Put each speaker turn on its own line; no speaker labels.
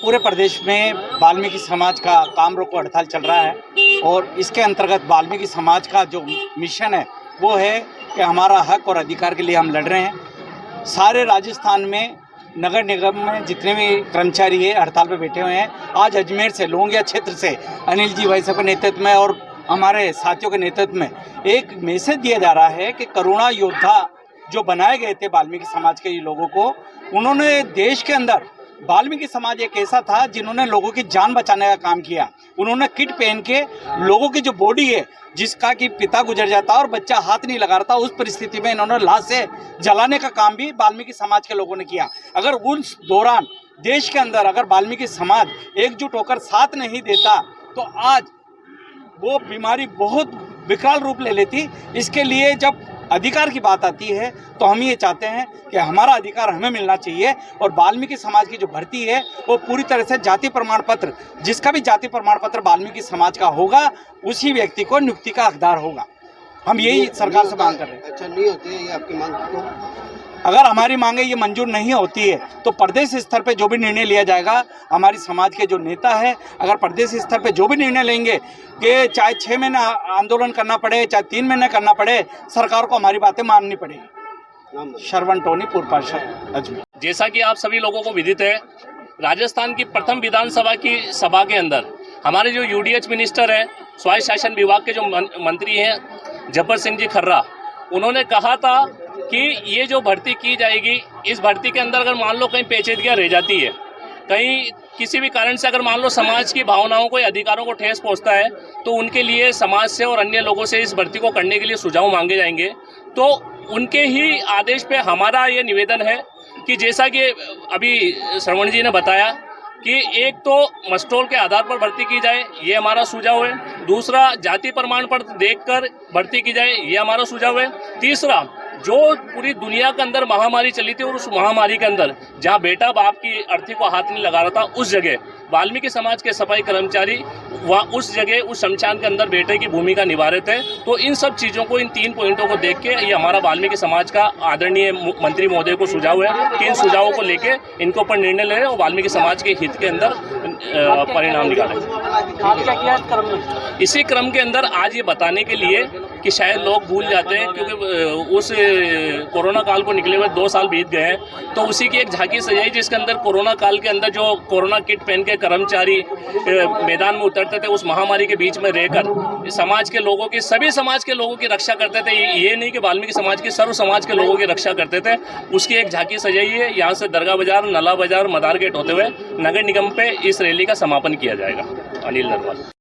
पूरे प्रदेश में वाल्मीकि समाज का काम रोको हड़ताल चल रहा है और इसके अंतर्गत वाल्मीकि समाज का जो मिशन है वो है कि हमारा हक और अधिकार के लिए हम लड़ रहे हैं। सारे राजस्थान में नगर निगम में जितने भी कर्मचारी है हड़ताल पे बैठे हुए हैं। आज अजमेर से लोंगिया क्षेत्र से अनिल जी भाई साहब के नेतृत्व में और हमारे साथियों के नेतृत्व में एक मैसेज दिया जा रहा है कि करुणा योद्धा जो बनाए गए थे वाल्मीकि समाज के लोगों को, उन्होंने देश के अंदर वाल्मीकि समाज एक ऐसा था जिन्होंने लोगों की जान बचाने का काम किया। उन्होंने किट पहन के लोगों की जो बॉडी है जिसका कि पिता गुजर जाता और बच्चा हाथ नहीं लगा रहा था, उस परिस्थिति में इन्होंने लाश से जलाने का काम भी वाल्मीकि समाज के लोगों ने किया। अगर उस दौरान देश के अंदर अगर वाल्मीकि समाज एकजुट होकर साथ नहीं देता तो आज वो बीमारी बहुत विकराल रूप ले लेती। इसके लिए जब अधिकार की बात आती है तो हम ये चाहते हैं कि हमारा अधिकार हमें मिलना चाहिए और वाल्मीकि समाज की जो भर्ती है वो पूरी तरह से जाति प्रमाण पत्र, जिसका भी जाति प्रमाण पत्र वाल्मीकि समाज का होगा उसी व्यक्ति को नियुक्ति का हकदार होगा। हम यही सरकार से मांग कर रहे हैं।
अच्छा, नहीं होती है ये आपकी मांग तो?
अगर हमारी मांगे ये मंजूर नहीं होती है तो प्रदेश स्तर पे जो भी निर्णय लिया जाएगा, हमारी समाज के जो नेता है अगर प्रदेश स्तर पे जो भी निर्णय लेंगे कि चाहे 6 महीने आंदोलन करना पड़े, चाहे 3 महीने करना पड़े, सरकार को हमारी बातें माननी पड़ेगी। श्रवण टोनी, पूर्व पार्षद, अजमेर।
जैसा कि आप सभी लोगों को विदित है, राजस्थान की प्रथम विधानसभा की सभा के अंदर हमारे जो यूडीएच मिनिस्टर हैं, स्वायत्त शासन विभाग के जो मंत्री हैं जब्बर सिंह जी खर्रा, उन्होंने कहा था कि ये जो भर्ती की जाएगी, इस भर्ती के अंदर अगर मान लो कहीं पेचीदगियाँ रह जाती है, कहीं किसी भी कारण से अगर मान लो समाज की भावनाओं को या अधिकारों को ठेस पहुंचता है तो उनके लिए समाज से और अन्य लोगों से इस भर्ती को करने के लिए सुझाव मांगे जाएंगे। तो उनके ही आदेश पे हमारा ये निवेदन है कि जैसा कि अभी श्रवण जी ने बताया कि एक तो मस्टोल के आधार पर भर्ती की जाए, ये हमारा सुझाव है। दूसरा, जाति प्रमाण पत्र देखकर भर्ती की जाए, ये हमारा सुझाव है। तीसरा, जो पूरी दुनिया के अंदर महामारी चली थी और उस महामारी के अंदर जहां बेटा बाप की अर्थी को हाथ नहीं लगा रहा था, उस जगह वाल्मीकि समाज के सफाई कर्मचारी वहाँ उस जगह उस शमशान के अंदर बेटे की भूमिका निभा रहे थे। तो इन सब चीज़ों को, इन 3 पॉइंटों को देख के ये हमारा वाल्मीकि समाज का आदरणीय मंत्री महोदय को सुझाव है कि इन सुझावों को लेके इनके ऊपर निर्णय ले रहे और वाल्मीकि समाज के हित के अंदर परिणाम निकालें। इसी क्रम के अंदर आज ये बताने के लिए कि शायद लोग भूल जाते हैं, क्योंकि उस कोरोना काल को निकले हुए 2 साल बीत गए हैं, तो उसी की एक झांकी सजाई जिसके अंदर कोरोना काल के अंदर जो कोरोना किट पहन के कर्मचारी मैदान में उतरते थे, उस महामारी के बीच में रहकर समाज के लोगों की, सभी समाज के लोगों की रक्षा करते थे। ये नहीं कि वाल्मीकि समाज की, सर्व समाज के लोगों की रक्षा करते थे। उसकी एक झांकी सजाई है। यहाँ से दरगाह बाजार, नला बाजार, मदार गेट होते हुए नगर निगम पे इस रैली का समापन किया जाएगा। अनिल नरवाल।